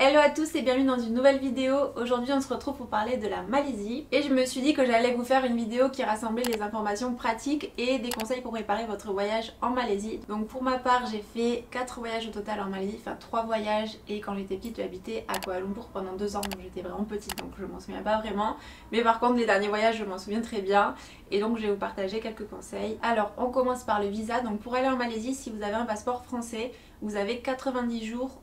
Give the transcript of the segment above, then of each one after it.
Hello à tous et bienvenue dans une nouvelle vidéo. Aujourd'hui on se retrouve pour parler de la Malaisie et je me suis dit que j'allais vous faire une vidéo qui rassemblait les informations pratiques et des conseils pour préparer votre voyage en Malaisie. Donc pour ma part j'ai fait 4 voyages au total en Malaisie, enfin 3 voyages, et quand j'étais petite j'ai habité à Kuala Lumpur pendant 2 ans, donc j'étais vraiment petite donc je m'en souviens pas vraiment. Mais par contre les derniers voyages je m'en souviens très bien et donc je vais vous partager quelques conseils. Alors on commence par le visa. Donc pour aller en Malaisie, si vous avez un passeport français, vous avez 90 jours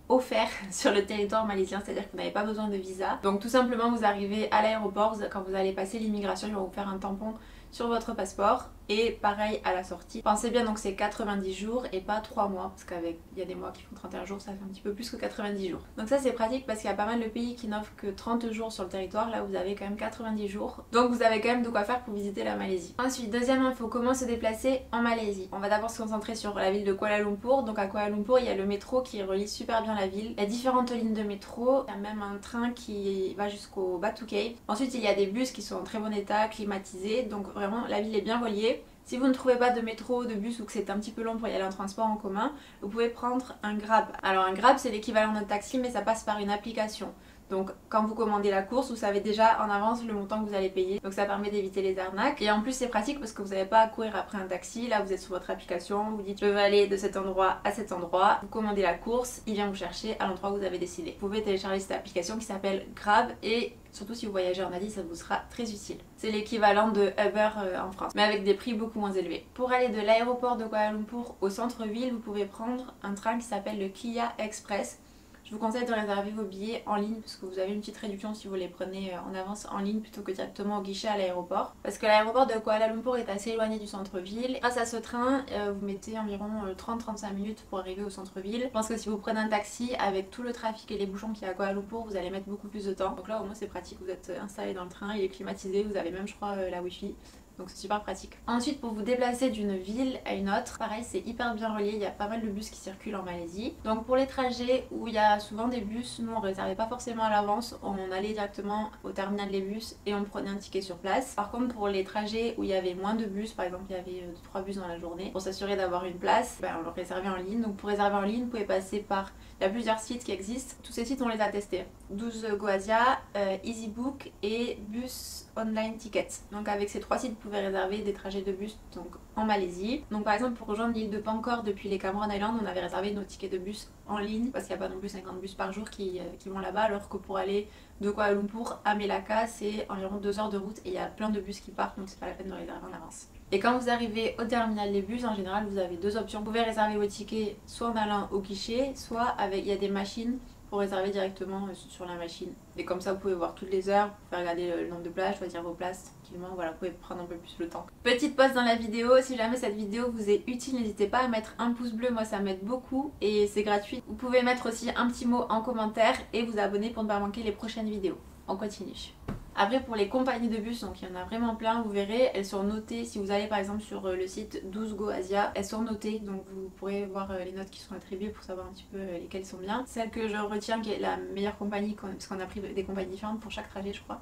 offert sur le territoire malaisien, c'est-à-dire que vous n'avez pas besoin de visa. Donc tout simplement vous arrivez à l'aéroport, quand vous allez passer l'immigration, ils vont vous faire un tampon sur votre passeport et pareil à la sortie. Pensez bien, donc c'est 90 jours et pas 3 mois, parce qu'il y a des mois qui font 31 jours, ça fait un petit peu plus que 90 jours. Donc ça c'est pratique parce qu'il y a pas mal de pays qui n'offrent que 30 jours sur le territoire, là vous avez quand même 90 jours. Donc vous avez quand même de quoi faire pour visiter la Malaisie. Ensuite, deuxième info, comment se déplacer en Malaisie. On va d'abord se concentrer sur la ville de Kuala Lumpur. Donc à Kuala Lumpur il y a le métro qui relie super bien la ville. Il y a différentes lignes de métro, il y a même un train qui va jusqu'au Batu Cave. Ensuite il y a des bus qui sont en très bon état, climatisés, donc vraiment la ville est bien reliée. Si vous ne trouvez pas de métro, de bus ou que c'est un petit peu long pour y aller en transport en commun, vous pouvez prendre un Grab. Alors un Grab c'est l'équivalent d'un taxi mais ça passe par une application. Donc quand vous commandez la course, vous savez déjà en avance le montant que vous allez payer. Donc ça permet d'éviter les arnaques. Et en plus c'est pratique parce que vous n'avez pas à courir après un taxi. Là vous êtes sur votre application, vous dites je veux aller de cet endroit à cet endroit. Vous commandez la course, il vient vous chercher à l'endroit où vous avez décidé. Vous pouvez télécharger cette application qui s'appelle Grab et surtout si vous voyagez en Asie, ça vous sera très utile. C'est l'équivalent de Uber en France, mais avec des prix beaucoup moins élevés. Pour aller de l'aéroport de Kuala Lumpur au centre-ville, vous pouvez prendre un train qui s'appelle le Kia Express. Je vous conseille de réserver vos billets en ligne parce que vous avez une petite réduction si vous les prenez en avance en ligne plutôt que directement au guichet à l'aéroport. Parce que l'aéroport de Kuala Lumpur est assez éloigné du centre-ville. Grâce à ce train, vous mettez environ 30-35 minutes pour arriver au centre-ville. Je pense que si vous prenez un taxi avec tout le trafic et les bouchons qu'il y a à Kuala Lumpur, vous allez mettre beaucoup plus de temps. Donc là au moins c'est pratique, vous êtes installé dans le train, il est climatisé, vous avez même je crois la wifi. Donc c'est super pratique. Ensuite, pour vous déplacer d'une ville à une autre, pareil c'est hyper bien relié, il y a pas mal de bus qui circulent en Malaisie. Donc pour les trajets où il y a souvent des bus, nous on réservait pas forcément à l'avance, on allait directement au terminal des bus et on prenait un ticket sur place. Par contre pour les trajets où il y avait moins de bus, par exemple il y avait 3 bus dans la journée, pour s'assurer d'avoir une place, on le réservait en ligne. Donc pour réserver en ligne, vous pouvez passer par... Il y a plusieurs sites qui existent, tous ces sites on les a testés. 12 Goasia, EasyBook et Bus Online Tickets. Donc avec ces 3 sites vous pouvez réserver des trajets de bus donc en Malaisie. Donc par exemple pour rejoindre l'île de Pankor depuis les Cameron Islands, on avait réservé nos tickets de bus en ligne parce qu'il n'y a pas non plus 50 bus par jour qui vont là-bas, alors que pour aller de Kuala Lumpur à Melaka c'est environ 2 heures de route et il y a plein de bus qui partent, donc c'est pas la peine de réserver en avance. Et quand vous arrivez au terminal des bus, en général vous avez 2 options. Vous pouvez réserver vos tickets soit en allant au guichet, soit avec, il y a des machines pour réserver directement sur la machine. Et comme ça vous pouvez voir toutes les heures, vous pouvez regarder le nombre de places, choisir vos places tranquillement, voilà, vous pouvez prendre un peu plus le temps. Petite pause dans la vidéo, si jamais cette vidéo vous est utile, n'hésitez pas à mettre un pouce bleu, moi ça m'aide beaucoup et c'est gratuit. Vous pouvez mettre aussi un petit mot en commentaire et vous abonner pour ne pas manquer les prochaines vidéos. On continue. Après pour les compagnies de bus, donc il y en a vraiment plein, vous verrez, elles sont notées. Si vous allez par exemple sur le site 12 Go Asia, elles sont notées, donc vous pourrez voir les notes qui sont attribuées pour savoir un petit peu lesquelles sont bien. Celle que je retiens qui est la meilleure compagnie, parce qu'on a pris des compagnies différentes pour chaque trajet je crois.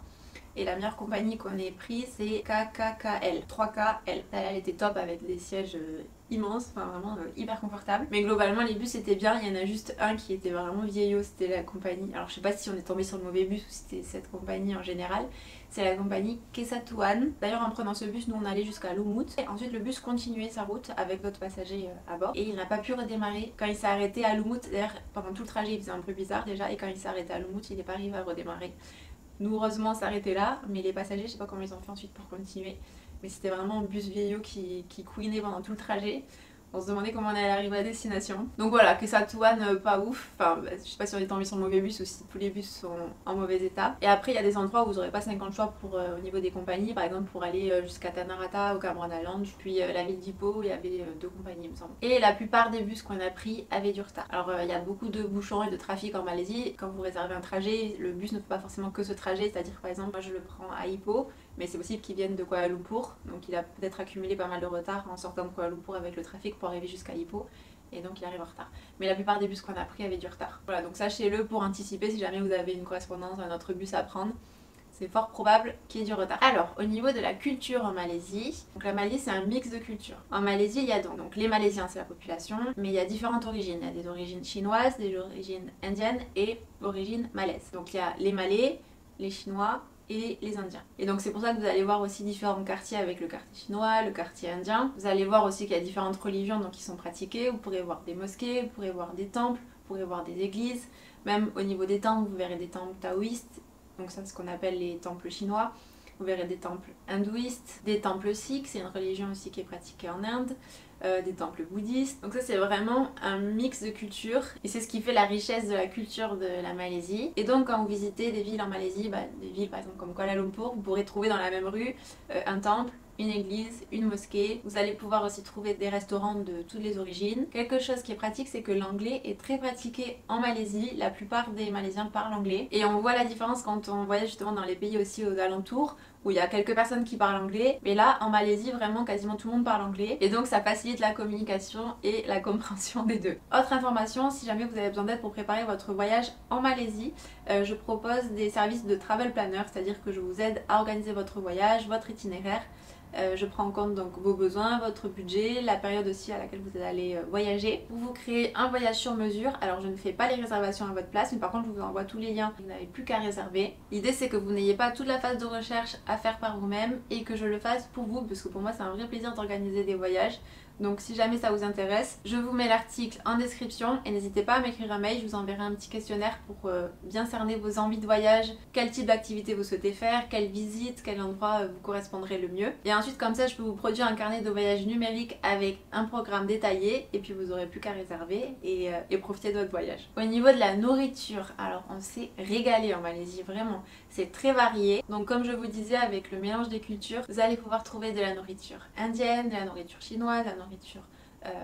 Et la meilleure compagnie qu'on ait prise c'est KKKL, 3KL. Elle était top avec des sièges immenses, enfin vraiment hyper confortable. Mais globalement les bus étaient bien, il y en a juste un qui était vraiment vieillot, c'était la compagnie. Alors je sais pas si on est tombé sur le mauvais bus ou si c'était cette compagnie en général. C'est la compagnie Kesatuan. D'ailleurs en prenant ce bus, nous on allait jusqu'à Lumut. Et ensuite le bus continuait sa route avec d'autres passagers à bord. Et il n'a pas pu redémarrer quand il s'est arrêté à Lumut. D'ailleurs pendant tout le trajet il faisait un peu bizarre déjà. Et quand il s'est arrêté à Lumut, il n'est pas arrivé à redémarrer. Nous heureusement on s'arrêtait là, mais les passagers je sais pas comment ils ont fait ensuite pour continuer. Mais c'était vraiment un bus vieillot qui couinait pendant tout le trajet. On se demandait comment on allait arriver à destination. Donc voilà, Kesatuan pas ouf. Enfin, je sais pas si on est tombé sur le mauvais bus ou si tous les bus sont en mauvais état. Et après, il y a des endroits où vous n'aurez pas 50 choix pour, au niveau des compagnies. Par exemple, pour aller jusqu'à Tanarata au Cameron Island. Puis la ville d'Ipoh, il y avait 2 compagnies, il me semble. Et la plupart des bus qu'on a pris avaient du retard. Alors, il y a beaucoup de bouchons et de trafic en Malaisie. Quand vous réservez un trajet, le bus ne fait pas forcément que ce trajet. C'est-à-dire, par exemple, moi je le prends à Ipoh. Mais c'est possible qu'il vienne de Kuala Lumpur, donc il a peut-être accumulé pas mal de retard en sortant de Kuala Lumpur avec le trafic pour arriver jusqu'à Ipoh, et donc il arrive en retard. Mais la plupart des bus qu'on a pris avaient du retard. Voilà, donc sachez-le pour anticiper si jamais vous avez une correspondance, un autre bus à prendre. c'est fort probable qu'il y ait du retard. Alors, au niveau de la culture en Malaisie, donc la Malaisie c'est un mix de cultures. En Malaisie, il y a donc les Malaisiens, c'est la population, mais il y a différentes origines. Il y a des origines chinoises, des origines indiennes et origines malaises. Donc il y a les Malais, les Chinois et les Indiens. Et donc c'est pour ça que vous allez voir aussi différents quartiers avec le quartier chinois, le quartier indien. Vous allez voir aussi qu'il y a différentes religions donc, qui sont pratiquées. Vous pourrez voir des mosquées, vous pourrez voir des temples, vous pourrez voir des églises. Même au niveau des temples, vous verrez des temples taoïstes. Donc ça c'est ce qu'on appelle les temples chinois. Vous verrez des temples hindouistes, des temples sikhs, c'est une religion aussi qui est pratiquée en Inde, des temples bouddhistes. Donc ça c'est vraiment un mix de cultures et c'est ce qui fait la richesse de la culture de la Malaisie. Et donc quand vous visitez des villes en Malaisie, des villes par exemple comme Kuala Lumpur, vous pourrez trouver dans la même rue un temple, une église, une mosquée. Vous allez pouvoir aussi trouver des restaurants de toutes les origines. Quelque chose qui est pratique, c'est que l'anglais est très pratiqué en Malaisie. La plupart des Malaisiens parlent anglais. Et on voit la différence quand on voyage justement dans les pays aussi aux alentours, où il y a quelques personnes qui parlent anglais. Mais là, en Malaisie, vraiment quasiment tout le monde parle anglais. Et donc ça facilite la communication et la compréhension des deux. Autre information, si jamais vous avez besoin d'aide pour préparer votre voyage en Malaisie, je propose des services de travel planner, c'est-à-dire que je vous aide à organiser votre voyage, votre itinéraire. Je prends en compte donc vos besoins, votre budget, la période aussi à laquelle vous allez voyager. Pour vous créer un voyage sur mesure, alors je ne fais pas les réservations à votre place, mais par contre je vous envoie tous les liens, vous n'avez plus qu'à réserver. L'idée c'est que vous n'ayez pas toute la phase de recherche à faire par vous-même et que je le fasse pour vous, parce que pour moi c'est un vrai plaisir d'organiser des voyages. Donc si jamais ça vous intéresse, je vous mets l'article en description et n'hésitez pas à m'écrire un mail, je vous enverrai un petit questionnaire pour bien cerner vos envies de voyage, quel type d'activité vous souhaitez faire, quelle visite, quel endroit vous correspondrait le mieux. Et ensuite comme ça je peux vous produire un carnet de voyage numérique avec un programme détaillé et puis vous aurez plus qu'à réserver et profiter de votre voyage. Au niveau de la nourriture, alors on s'est régalé en Malaisie, vraiment. C'est très varié. Donc comme je vous disais, avec le mélange des cultures, vous allez pouvoir trouver de la nourriture indienne, de la nourriture chinoise, de la nourriture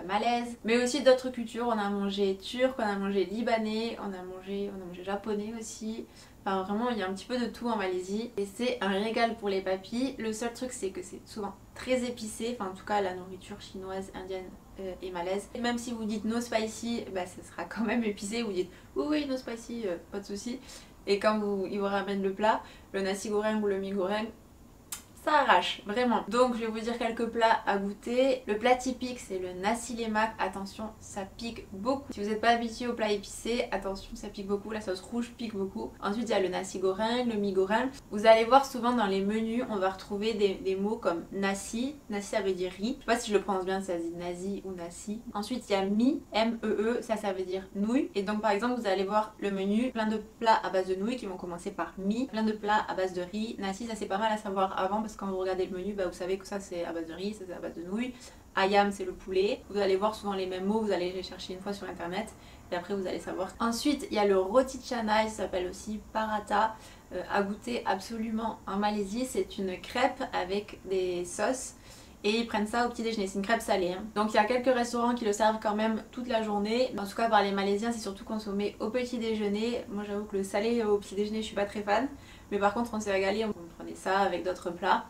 malaise, mais aussi d'autres cultures. On a mangé turc, on a mangé libanais, on a mangé japonais aussi. Enfin vraiment il y a un petit peu de tout en Malaisie et c'est un régal pour les papilles. Le seul truc c'est que c'est souvent très épicé, enfin en tout cas la nourriture chinoise, indienne et malaise. Et même si vous dites no spicy, ça sera quand même épicé. Vous dites oui no spicy, pas de souci. Et quand ils vous ramènent le plat, le nasi goreng ou le mi goreng, ça arrache, vraiment. Donc je vais vous dire quelques plats à goûter. Le plat typique c'est le nasi lemak. Attention, ça pique beaucoup. Si vous n'êtes pas habitué aux plats épicés, attention, ça pique beaucoup. La sauce rouge pique beaucoup. Ensuite il y a le nasi goreng, le mi goreng. Vous allez voir souvent dans les menus, on va retrouver des mots comme nasi. Nasi ça veut dire riz. Je sais pas si je le prononce bien, ça se dit nasi ou nasi. Ensuite il y a mi, M-E-E, ça veut dire nouilles. Et donc par exemple vous allez voir le menu, plein de plats à base de nouilles qui vont commencer par mi. Plein de plats à base de riz. Nasi ça c'est pas mal à savoir avant parce que quand vous regardez le menu, vous savez que ça c'est à base de riz, ça c'est à base de nouilles. Ayam c'est le poulet. Vous allez voir souvent les mêmes mots, vous allez les chercher une fois sur internet et après vous allez savoir. Ensuite il y a le roti canai, ça s'appelle aussi paratha, à goûter absolument en Malaisie. C'est une crêpe avec des sauces et ils prennent ça au petit déjeuner, c'est une crêpe salée hein. Donc il y a quelques restaurants qui le servent quand même toute la journée. En tout cas par les Malaisiens c'est surtout consommé au petit déjeuner. Moi j'avoue que le salé au petit déjeuner je suis pas très fan. Mais par contre on s'est régalé, on prenait ça avec d'autres plats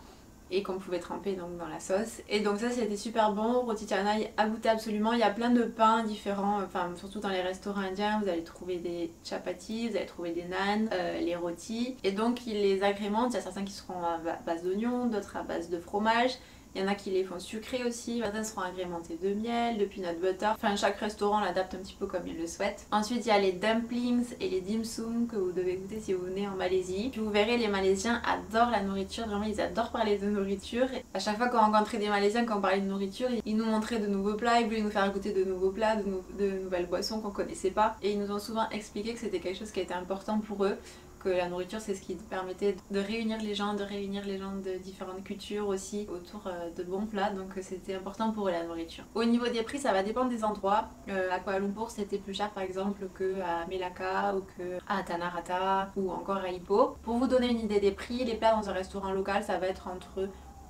et qu'on pouvait tremper donc dans la sauce. Et donc ça c'était super bon, roti canai à goûter absolument. Il y a plein de pains différents, enfin surtout dans les restaurants indiens vous allez trouver des chapatis, vous allez trouver des naans, les rotis. Et donc ils les agrémentent, il y a certains qui seront à base d'oignons, d'autres à base de fromage. Il y en a qui les font sucrés aussi, certains seront agrémentés de miel, de peanut butter. Enfin chaque restaurant l'adapte un petit peu comme il le souhaite. Ensuite il y a les dumplings et les dim sum que vous devez goûter si vous venez en Malaisie. Puis vous verrez les Malaisiens adorent la nourriture, vraiment ils adorent parler de nourriture. Et à chaque fois qu'on rencontrait des Malaisiens quand on parlait de nourriture, ils nous montraient de nouveaux plats, ils voulaient nous faire goûter de nouveaux plats, de nouvelles boissons qu'on connaissait pas. Et ils nous ont souvent expliqué que c'était quelque chose qui était important pour eux. Que la nourriture c'est ce qui permettait de réunir les gens, de différentes cultures aussi autour de bons plats, donc c'était important pour eux la nourriture. Au niveau des prix ça va dépendre des endroits. À Kuala Lumpur c'était plus cher par exemple que à Melaka ou que à Tanah Rata ou encore à Ipoh. Pour vous donner une idée des prix, les plats dans un restaurant local ça va être entre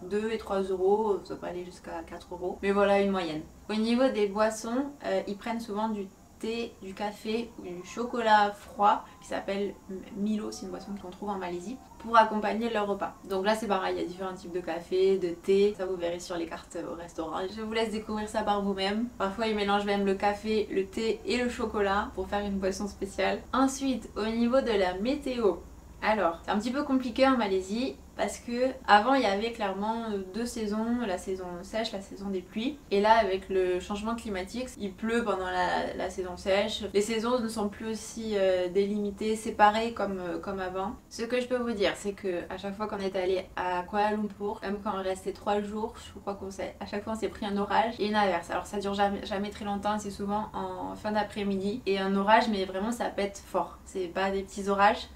2 et 3 euros, ça peut aller jusqu'à 4 euros, mais voilà une moyenne. Au niveau des boissons, ils prennent souvent du thé, du café ou du chocolat froid qui s'appelle Milo, c'est une boisson qu'on trouve en Malaisie, pour accompagner leur repas. Donc là c'est pareil, il y a différents types de café, de thé, ça vous verrez sur les cartes au restaurant. Je vous laisse découvrir ça par vous-même. Parfois ils mélangent même le café, le thé et le chocolat pour faire une boisson spéciale. Ensuite au niveau de la météo, Alors, c'est un petit peu compliqué en Malaisie parce que avant il y avait clairement deux saisons, la saison sèche, la saison des pluies. Et là avec le changement climatique, il pleut pendant la saison sèche. Les saisons ne sont plus aussi délimitées, séparées comme avant. Ce que je peux vous dire, c'est que à chaque fois qu'on est allé à Kuala Lumpur, même quand on restait 3 jours, je crois à chaque fois on s'est pris un orage et une averse. Alors ça dure jamais très longtemps, c'est souvent en fin d'après-midi. Et un orage, mais vraiment ça pète fort. C'est pas des petits orages.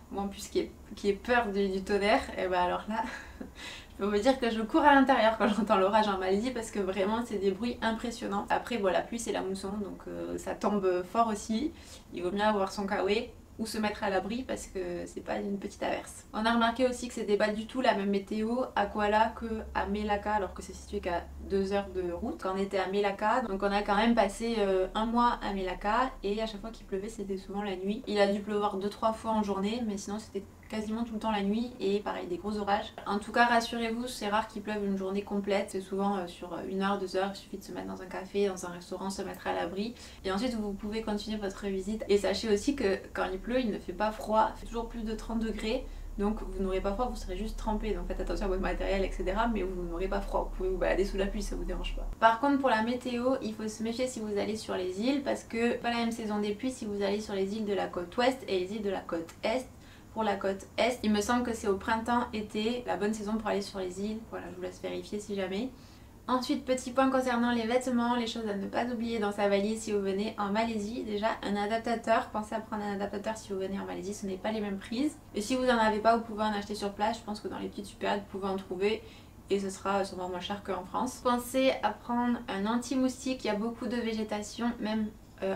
Moi en plus qui ai peur du tonnerre, et ben alors là, je peux vous dire que je cours à l'intérieur quand j'entends l'orage en Malaisie parce que vraiment c'est des bruits impressionnants. Après bon, la pluie c'est la mousson donc ça tombe fort aussi. Il vaut mieux avoir son kawaii ou se mettre à l'abri parce que c'est pas une petite averse. On a remarqué aussi que c'était pas du tout la même météo à Kuala que à Melaka alors que c'est situé qu'à 2 heures de route. Quand on était à Melaka, donc on a quand même passé un mois à Melaka et à chaque fois qu'il pleuvait c'était souvent la nuit. Il a dû pleuvoir 2-3 fois en journée mais sinon c'était quasiment tout le temps la nuit et pareil des gros orages. En tout cas rassurez-vous, c'est rare qu'il pleuve une journée complète, c'est souvent sur 1 heure, 2 heures, il suffit de se mettre dans un café, dans un restaurant, se mettre à l'abri et ensuite vous pouvez continuer votre visite. Et sachez aussi que quand il pleut il ne fait pas froid, il fait toujours plus de 30 degrés. Donc vous n'aurez pas froid, vous serez juste trempé, donc faites attention à votre matériel, etc. Mais vous n'aurez pas froid, vous pouvez vous balader sous la pluie, ça vous dérange pas. Par contre pour la météo, il faut se méfier si vous allez sur les îles, parce que pas la même saison des pluies si vous allez sur les îles de la côte ouest et les îles de la côte est. Pour la côte est, il me semble que c'est au printemps-été, la bonne saison pour aller sur les îles. Voilà, je vous laisse vérifier si jamais. Ensuite, petit point concernant les vêtements, les choses à ne pas oublier dans sa valise si vous venez en Malaisie. Déjà, un adaptateur, pensez à prendre un adaptateur si vous venez en Malaisie, ce n'est pas les mêmes prises. Et si vous n'en avez pas, vous pouvez en acheter sur place, je pense que dans les petites supérieures, vous pouvez en trouver. Et ce sera sûrement moins cher qu'en France. Pensez à prendre un anti-moustique, il y a beaucoup de végétation, même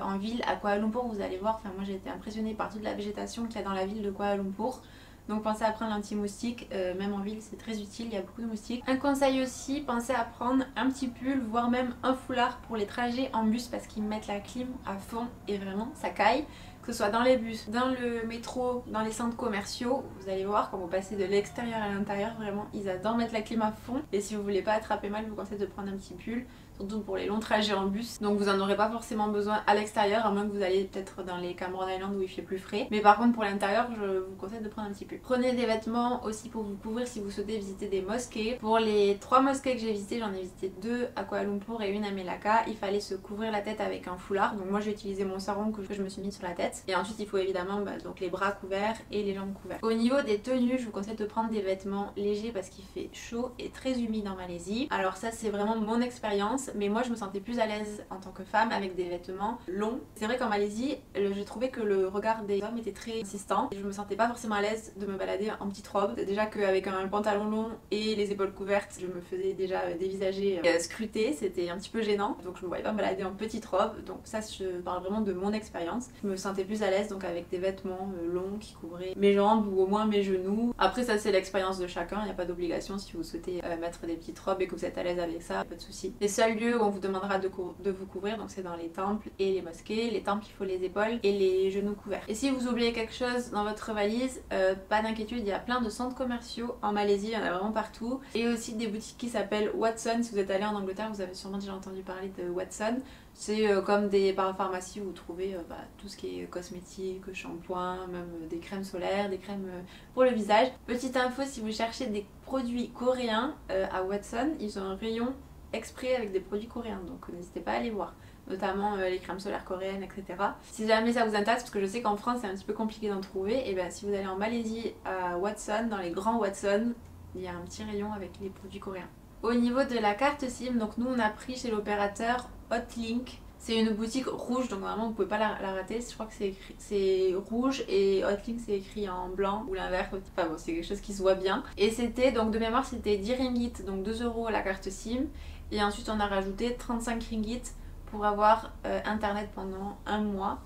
en ville. À Kuala Lumpur, vous allez voir, enfin moi j'ai été impressionnée par toute la végétation qu'il y a dans la ville de Kuala Lumpur. Donc pensez à prendre l'anti-moustique, même en ville c'est très utile, il y a beaucoup de moustiques. Un conseil aussi, pensez à prendre un petit pull, voire même un foulard pour les trajets en bus parce qu'ils mettent la clim à fond et vraiment ça caille. Que ce soit dans les bus, dans le métro, dans les centres commerciaux, vous allez voir quand vous passez de l'extérieur à l'intérieur, vraiment ils adorent mettre la clim à fond. Et si vous voulez pas attraper mal, je vous conseille de prendre un petit pull, surtout pour les longs trajets en bus. Donc vous en aurez pas forcément besoin à l'extérieur, à moins que vous allez peut-être dans les Cameron Island où il fait plus frais. Mais par contre pour l'intérieur, je vous conseille de prendre un petit pull. Prenez des vêtements aussi pour vous couvrir si vous souhaitez visiter des mosquées. Pour les 3 mosquées que j'ai visitées, j'en ai visité 2 à Kuala Lumpur et une à Melaka. Il fallait se couvrir la tête avec un foulard. Donc moi j'ai utilisé mon sarong que je me suis mis sur la tête. Et ensuite il faut évidemment donc les bras couverts et les jambes couvertes. Au niveau des tenues, je vous conseille de prendre des vêtements légers parce qu'il fait chaud et très humide en Malaisie. Alors ça c'est vraiment mon expérience, mais moi je me sentais plus à l'aise en tant que femme avec des vêtements longs. C'est vrai qu'en Malaisie, j'ai trouvé que le regard des hommes était très insistant. Je me sentais pas forcément à l'aise de me balader en petite robe. Déjà qu'avec un pantalon long et les épaules couvertes, je me faisais déjà dévisager, scruter, c'était un petit peu gênant. Donc je me voyais pas me balader en petite robe. Donc ça je parle vraiment de mon expérience. Je me sentais plus à l'aise donc avec des vêtements longs qui couvraient mes jambes ou au moins mes genoux. Après ça c'est l'expérience de chacun, il n'y a pas d'obligation si vous souhaitez mettre des petites robes et que vous êtes à l'aise avec ça, pas de souci. Les seuls lieux où on vous demandera de vous couvrir, donc c'est dans les temples et les mosquées. Les temples il faut les épaules et les genoux couverts. Et si vous oubliez quelque chose dans votre valise, pas d'inquiétude, il y a plein de centres commerciaux en Malaisie, il y en a vraiment partout. Et aussi des boutiques qui s'appellent Watson. Si vous êtes allé en Angleterre, vous avez sûrement déjà entendu parler de Watson. C'est comme des parapharmacies où vous trouvez tout ce qui est cosmétique, shampoing, même des crèmes solaires, des crèmes pour le visage. Petite info, si vous cherchez des produits coréens à Watson, ils ont un rayon exprès avec des produits coréens, donc n'hésitez pas à aller voir, notamment les crèmes solaires coréennes, etc. Si jamais ça vous intéresse, parce que je sais qu'en France c'est un petit peu compliqué d'en trouver, et bien si vous allez en Malaisie à Watson, dans les grands Watson, il y a un petit rayon avec les produits coréens. Au niveau de la carte SIM, donc nous on a pris chez l'opérateur Hotlink. C'est une boutique rouge, donc vraiment vous pouvez pas la rater. Je crois que c'est rouge et Hotlink c'est écrit en blanc ou l'inverse. Enfin bon, c'est quelque chose qui se voit bien. Et c'était, donc de mémoire, c'était 10 ringgit, donc 2 € la carte SIM. Et ensuite on a rajouté 35 ringgit pour avoir internet pendant un mois.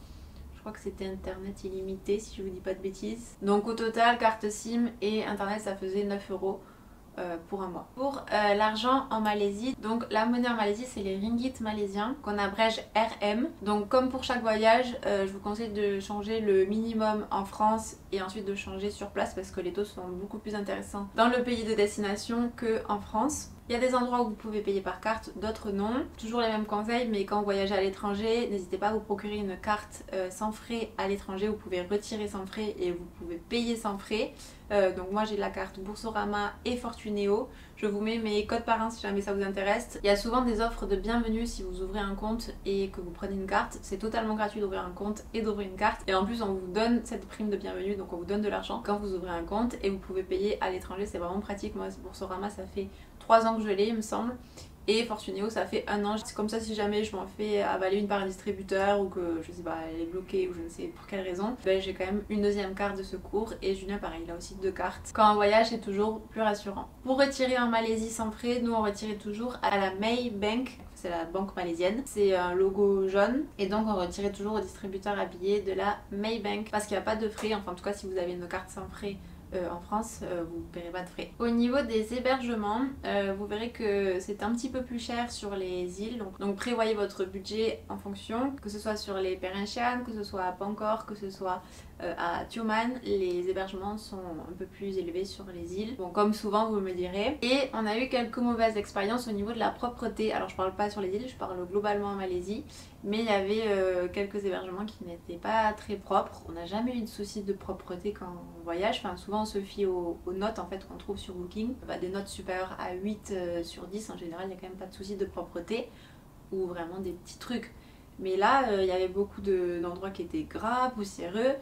Je crois que c'était internet illimité si je vous dis pas de bêtises. Donc au total, carte SIM et internet ça faisait 9 € pour un mois. Pour l'argent en Malaisie, donc la monnaie en Malaisie c'est les ringgit malaisiens qu'on abrège RM. Donc comme pour chaque voyage, je vous conseille de changer le minimum en France et ensuite de changer sur place parce que les taux sont beaucoup plus intéressants dans le pays de destination que en France. Il y a des endroits où vous pouvez payer par carte, d'autres non. Toujours les mêmes conseils, mais quand vous voyagez à l'étranger, n'hésitez pas à vous procurer une carte sans frais à l'étranger. Vous pouvez retirer sans frais et vous pouvez payer sans frais. Donc moi j'ai la carte Boursorama et Fortunéo. Je vous mets mes codes par un si jamais ça vous intéresse. Il y a souvent des offres de bienvenue si vous ouvrez un compte et que vous prenez une carte. C'est totalement gratuit d'ouvrir un compte et d'ouvrir une carte. Et en plus on vous donne cette prime de bienvenue, donc on vous donne de l'argent quand vous ouvrez un compte et vous pouvez payer à l'étranger. C'est vraiment pratique. Moi Boursorama ça fait 3 ans que je l'ai il me semble. Et Fortunéo ça fait 1 an. C'est comme ça si jamais je m'en fais avaler une par un distributeur ou que je sais pas elle est bloquée ou je ne sais pour quelle raison, ben, j'ai quand même une deuxième carte de secours et Julien pareil il a aussi 2 cartes. Quand on voyage c'est toujours plus rassurant. Pour retirer en Malaisie sans frais, nous on retirait toujours à la Maybank. C'est la banque malaisienne, c'est un logo jaune et donc on retirait toujours au distributeur à billets de la Maybank parce qu'il n'y a pas de frais, enfin en tout cas si vous avez une carte sans frais en France, vous ne paierez pas de frais. Au niveau des hébergements, vous verrez que c'est un petit peu plus cher sur les îles, donc prévoyez votre budget en fonction, que ce soit sur les Perhentian, que ce soit à Pankor, que ce soit à Tioman, les hébergements sont un peu plus élevés sur les îles, bon comme souvent vous me direz. Et on a eu quelques mauvaises expériences au niveau de la propreté, alors je parle pas sur les îles, je parle globalement en Malaisie, mais il y avait quelques hébergements qui n'étaient pas très propres. On n'a jamais eu de souci de propreté quand on voyage, enfin souvent on se fie aux notes en fait qu'on trouve sur Booking, des notes supérieures à 8 sur 10 en général, il n'y a quand même pas de souci de propreté ou vraiment des petits trucs. Mais là, il y avait beaucoup d'endroits qui étaient gras, poussiéreux.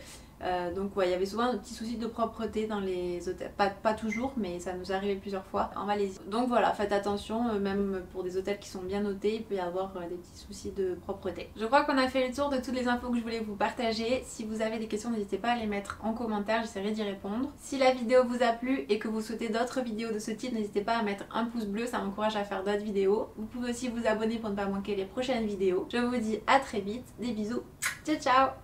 Donc ouais, il y avait souvent un petit souci de propreté dans les hôtels. Pas toujours, mais ça nous arrivait plusieurs fois en Malaisie. Donc voilà, faites attention, même pour des hôtels qui sont bien notés, il peut y avoir des petits soucis de propreté. Je crois qu'on a fait le tour de toutes les infos que je voulais vous partager. Si vous avez des questions, n'hésitez pas à les mettre en commentaire, j'essaierai d'y répondre. Si la vidéo vous a plu et que vous souhaitez d'autres vidéos de ce type, n'hésitez pas à mettre un pouce bleu, ça m'encourage à faire d'autres vidéos. Vous pouvez aussi vous abonner pour ne pas manquer les prochaines vidéos. Je vous dis à très vite, des bisous, ciao ciao.